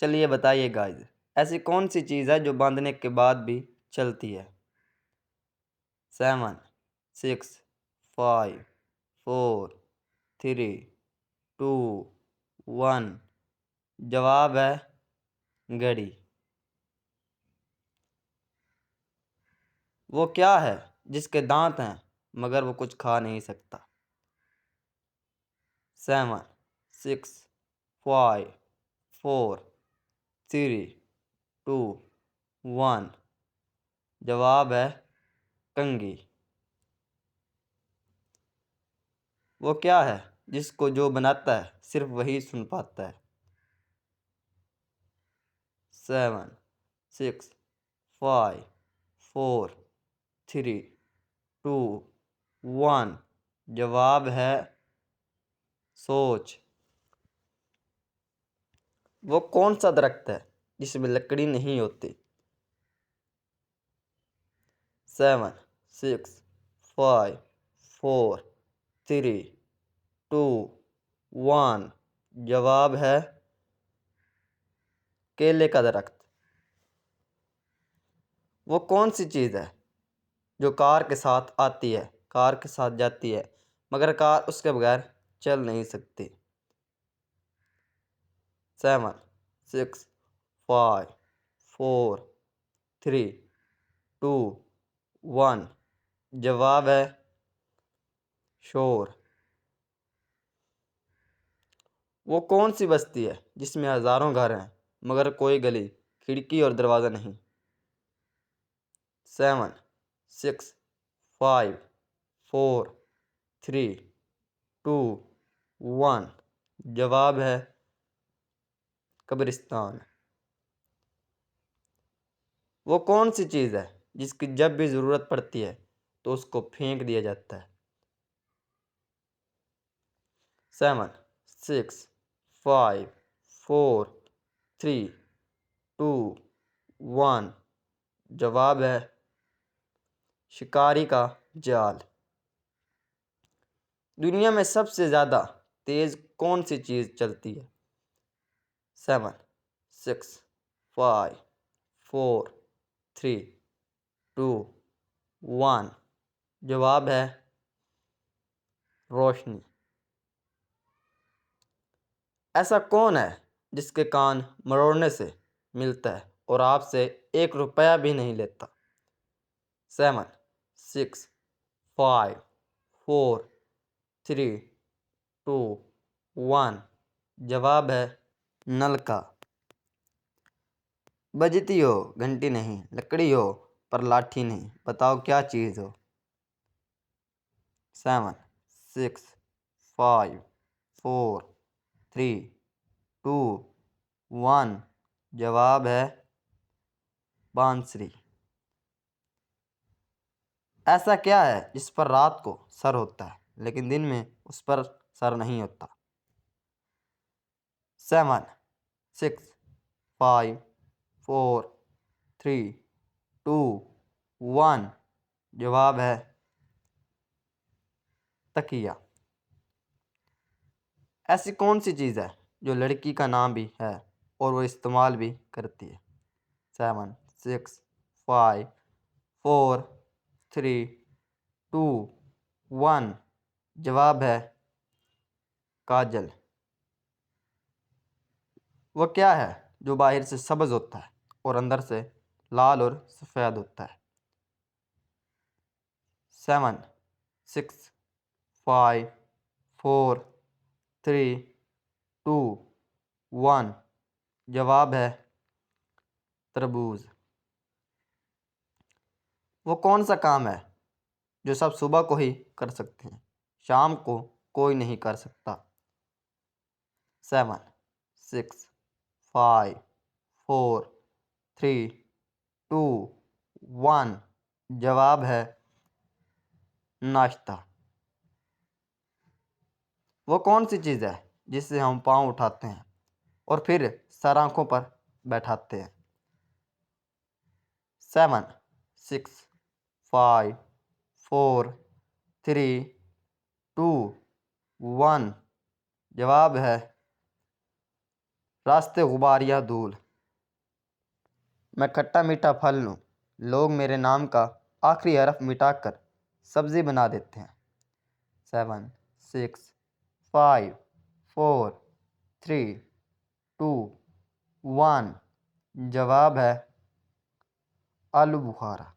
چلیے بتائیے گائز، ایسی کون سی چیز ہے جو باندھنے کے بعد بھی چلتی ہے؟ 7 6 5 4 3 2 1 جواب ہے گھڑی۔ وہ کیا ہے جس کے دانت ہیں مگر وہ کچھ کھا نہیں سکتا؟ 7 6 5 4 3 2 1 جواب ہے کنگھی۔ وہ کیا ہے جس کو جو بناتا ہے صرف وہی سن پاتا ہے؟ 7 6 5 4 3 2 1 جواب ہے سوچ۔ وہ کون سا درخت ہے جس میں لکڑی نہیں ہوتی؟ 7 6 5 4 3 2 1 جواب ہے کیلے کا درخت۔ وہ کون سی چیز ہے جو کار کے ساتھ آتی ہے، کار کے ساتھ جاتی ہے، مگر کار اس کے بغیر چل نہیں سکتی؟ 7 6 5 4 3 2 1 جواب ہے شور۔ وہ کون سی بستی ہے جس میں ہزاروں گھر ہیں مگر کوئی گلی، کھڑکی اور دروازہ نہیں؟ 7 6 5 4 3 2 1 جواب ہے قبرستان۔ وہ کون سی چیز ہے جس کی جب بھی ضرورت پڑتی ہے تو اس کو پھینک دیا جاتا ہے؟ 7 6 5 4 3 2 1 جواب ہے شکاری کا جال۔ دنیا میں سب سے زیادہ تیز کون سی چیز چلتی ہے؟ 7 6 5 4 3 2 1 جواب ہے روشنی۔ ایسا کون ہے جس کے کان مروڑنے سے ملتا ہے اور آپ سے 1 روپیہ بھی نہیں لیتا؟ 7 6 5 4 3 2 1 جواب ہے نلکا۔ بجتی ہو گھنٹی نہیں، لکڑی ہو پر لاٹھی نہیں، بتاؤ کیا چیز ہو؟ 7 6 5 4 3 2 1 جواب ہے بانسری۔ ایسا کیا ہے جس پر رات کو سر ہوتا ہے لیکن دن میں اس پر سر نہیں ہوتا؟ 7 6 5 4 3 2 1 جواب ہے تکیہ۔ ایسی کون سی چیز ہے جو لڑکی کا نام بھی ہے اور وہ استعمال بھی کرتی ہے؟ 7 6 5 4 3 2 1 جواب ہے کاجل۔ وہ کیا ہے جو باہر سے سبز ہوتا ہے اور اندر سے لال اور سفید ہوتا ہے؟ 7 6 5 4 3 2 1 جواب ہے تربوز۔ وہ کون سا کام ہے جو سب صبح کو ہی کر سکتے ہیں، شام کو کوئی نہیں کر سکتا؟ 7 6 5 4 3 2 1 جواب ہے ناشتہ۔ وہ کون سی چیز ہے جس سے ہم پاؤں اٹھاتے ہیں اور پھر سر آنکھوں پر بیٹھاتے ہیں؟ 7 6 5 4 3 2 1 جواب ہے راستے غبار یا دھول۔ میں کھٹا میٹھا پھل لوں، لوگ میرے نام کا آخری حرف مٹا کر سبزی بنا دیتے ہیں۔ 7 6 5 4 3 2 1 جواب ہے آلو بخارا۔